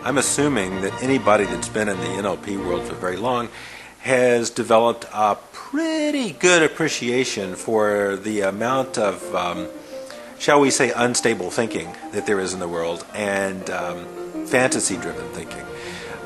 I'm assuming that anybody that's been in the NLP world for very long has developed a pretty good appreciation for the amount of, shall we say, unstable thinking that there is in the world and fantasy-driven thinking.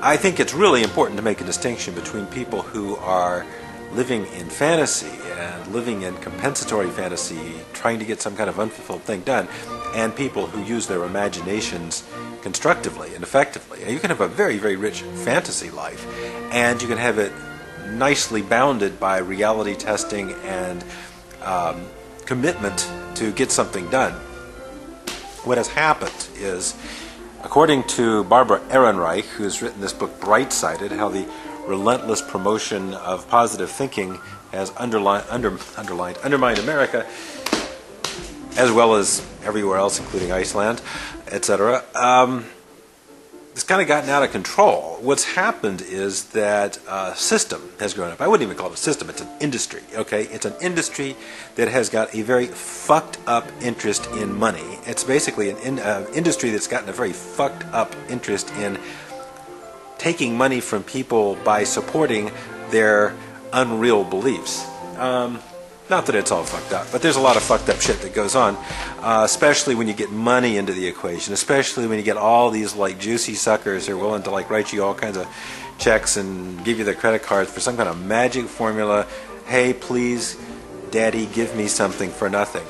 I think it's really important to make a distinction between people who are living in fantasy and living in compensatory fantasy, trying to get some kind of unfulfilled thing done, and people who use their imaginations constructively and effectively. And you can have a very, very rich fantasy life, and you can have it nicely bounded by reality testing and commitment to get something done. What has happened is, according to Barbara Ehrenreich, who's written this book Bright-Sided, how the relentless promotion of positive thinking has undermined America, as well as everywhere else, including Iceland, etc. It's kind of gotten out of control. What's happened is that a system has grown up. I wouldn't even call it a system, it's an industry, okay? It's an industry that has got a very fucked up interest in money. It's basically an industry that's gotten a very fucked up interest in taking money from people by supporting their unreal beliefs. Not that it's all fucked up, but there's a lot of fucked up shit that goes on, especially when you get money into the equation, especially when you get all these like juicy suckers who are willing to like write you all kinds of checks and give you their credit cards for some kind of magic formula. Hey, please, daddy, give me something for nothing.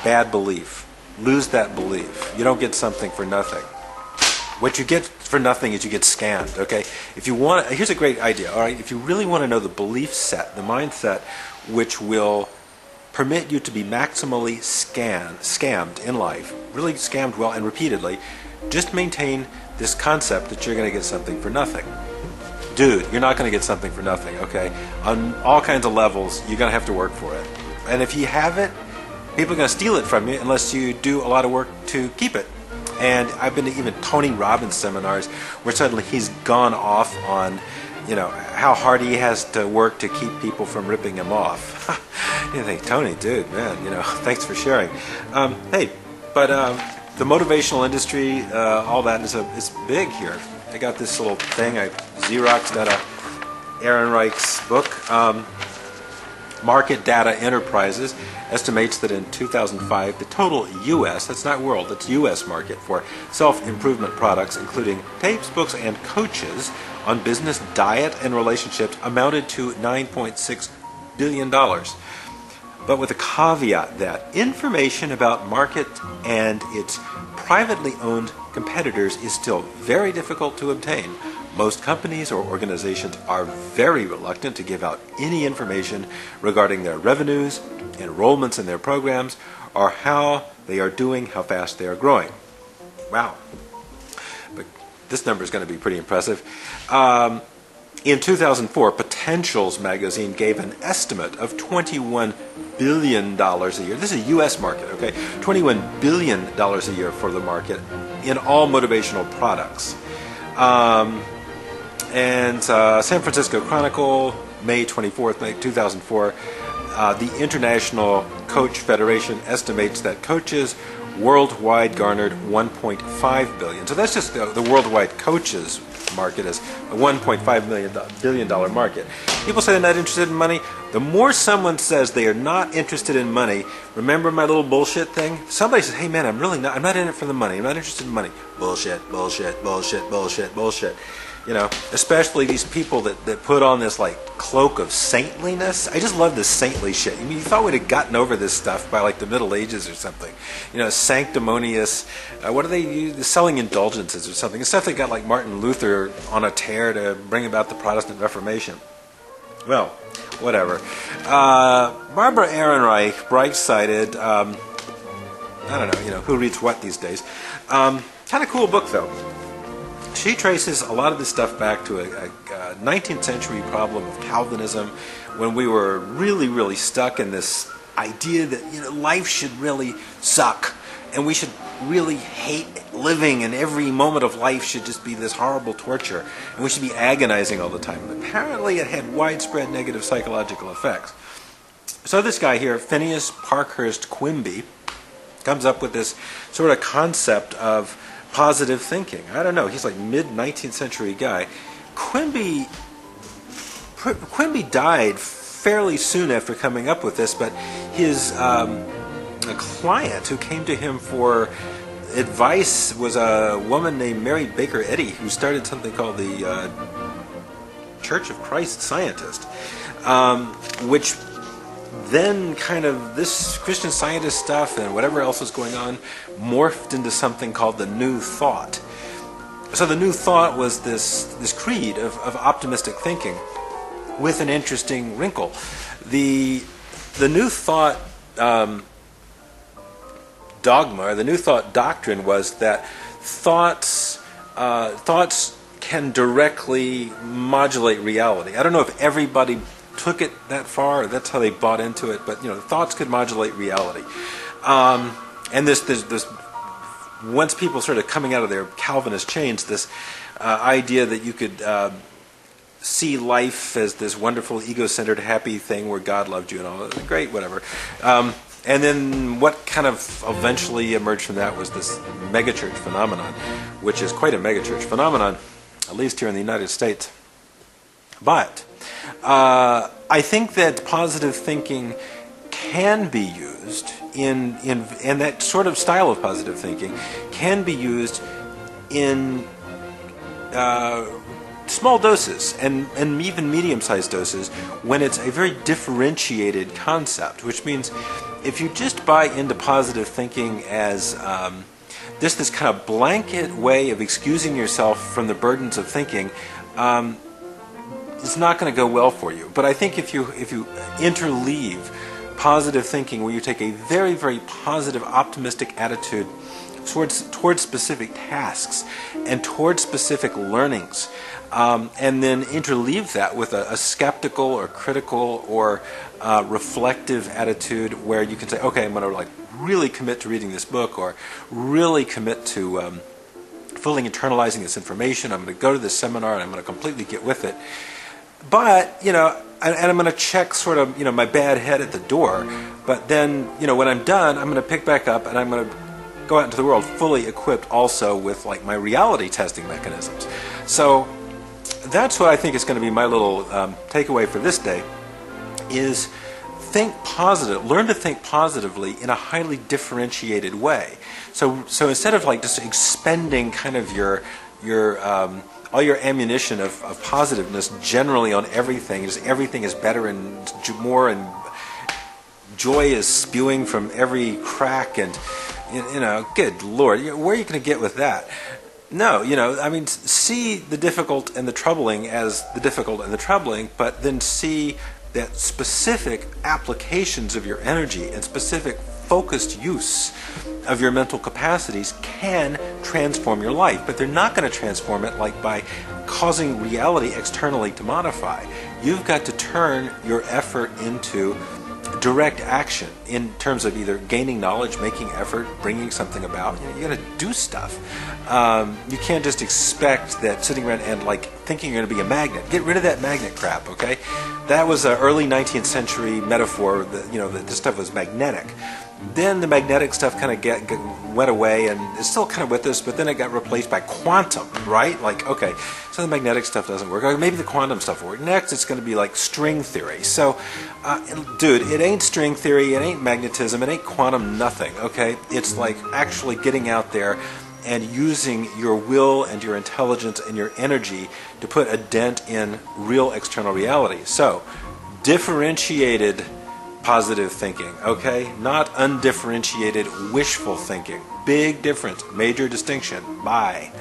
Bad belief. Lose that belief. You don't get something for nothing. What you get for nothing is you get scammed, okay? If you want, here's a great idea, all right? If you really want to know the belief set, the mindset, which will permit you to be maximally scammed in life, really scammed well and repeatedly, just maintain this concept that you're going to get something for nothing. Dude, you're not going to get something for nothing, okay? On all kinds of levels, you're going to have to work for it. And if you have it, people are going to steal it from you unless you do a lot of work to keep it. And I've been to even Tony Robbins seminars where suddenly he's gone off on, you know, how hard he has to work to keep people from ripping him off. You think, Tony, dude, man, you know, thanks for sharing. Hey, but the motivational industry, all that is big here. I got this little thing I Xeroxed out of Ehrenreich's book. Market Data Enterprises estimates that in 2005, the total U.S., that's not world, that's U.S. market for self-improvement products, including tapes, books, and coaches on business, diet, and relationships, amounted to $9.6 billion. But with a caveat that information about market and its privately owned competitors is still very difficult to obtain. Most companies or organizations are very reluctant to give out any information regarding their revenues, enrollments in their programs, or how they are doing, how fast they are growing. Wow. But this number is going to be pretty impressive. In 2004, Potentials magazine gave an estimate of $21 billion a year. This is a U.S. market, okay? $21 billion a year for the market in all motivational products. And San Francisco Chronicle, May 24th, 2004, the International Coach Federation estimates that coaches worldwide garnered $1.5 billion. So that's just the worldwide coaches market is a $1.5 billion market. People say they're not interested in money. The more someone says they are not interested in money, remember my little bullshit thing? Somebody says, hey man, I'm not in it for the money. I'm not interested in money. Bullshit, bullshit, bullshit, bullshit, bullshit. You know, especially these people that put on this like cloak of saintliness. I just love this saintly shit. I mean, you thought we'd have gotten over this stuff by like the Middle Ages or something. You know, sanctimonious, what do they use? Selling indulgences or something. It's stuff that got like Martin Luther on a tear to bring about the Protestant Reformation. Well, whatever. Barbara Ehrenreich, Bright-Sided, I don't know, you know, who reads what these days. Kind of cool book though. She traces a lot of this stuff back to a 19th century problem of Calvinism, when we were really, really stuck in this idea that, you know, life should really suck and we should really hate living, and every moment of life should just be this horrible torture and we should be agonizing all the time. But apparently it had widespread negative psychological effects. So this guy here, Phineas Parkhurst Quimby, comes up with this sort of concept of positive thinking. I don't know. He's like mid-19th century guy. Quimby died fairly soon after coming up with this, but his a client who came to him for advice was a woman named Mary Baker Eddy, who started something called the Church of Christ Scientist, which then kind of this Christian Scientist stuff and whatever else was going on morphed into something called the New Thought. So the New Thought was this creed of optimistic thinking with an interesting wrinkle. The New Thought dogma, or the New Thought doctrine, was that thoughts can directly modulate reality. I don't know if everybody took it that far, or that's how they bought into it, but thoughts could modulate reality. And this once people started coming out of their Calvinist chains, this idea that you could see life as this wonderful ego-centered happy thing where God loved you and all that, great, whatever. And then what kind of eventually emerged from that was this megachurch phenomenon, which is quite a megachurch phenomenon, at least here in the United States. But I think that positive thinking can be used and that sort of style of positive thinking can be used in small doses and even medium-sized doses when it's a very differentiated concept, which means if you just buy into positive thinking as this kind of blanket way of excusing yourself from the burdens of thinking, it's not going to go well for you. But I think if you interleave positive thinking, where you take a very, very positive, optimistic attitude towards specific tasks and towards specific learnings, and then interleave that with a skeptical or critical or reflective attitude, where you can say, okay, I'm going to really commit to reading this book, or really commit to fully internalizing this information. I'm going to go to this seminar and I'm going to completely get with it. But, and I'm going to check sort of, my bad head at the door. But then, when I'm done, I'm going to pick back up and I'm going to go out into the world fully equipped also with my reality testing mechanisms. So that's what I think is going to be my little takeaway for this day, is think positive, learn to think positively in a highly differentiated way. So instead of just expending kind of your all your ammunition of positiveness generally on everything, just everything is better and more, and joy is spewing from every crack, and good Lord, where are you going to get with that? No, see the difficult and the troubling as the difficult and the troubling, but then see that specific applications of your energy and specific focused use of your mental capacities can transform your life. But they're not going to transform it by causing reality externally to modify. You've got to turn your effort into direct action in terms of either gaining knowledge, making effort, bringing something about. You got to do stuff. You can't just expect that sitting around and thinking you're going to be a magnet. Get rid of that magnet crap, okay? That was an early 19th century metaphor that that this stuff was magnetic. Then the magnetic stuff kind of went away, and it's still kind of with us, but then it got replaced by quantum, right? Okay, so the magnetic stuff doesn't work. Maybe the quantum stuff will work. Next, it's going to be string theory. So, dude, it ain't string theory, it ain't magnetism, it ain't quantum nothing, okay? It's actually getting out there and using your will and your intelligence and your energy to put a dent in real external reality. So, differentiated positive thinking, okay? Not undifferentiated wishful thinking. Big difference, major distinction. Bye.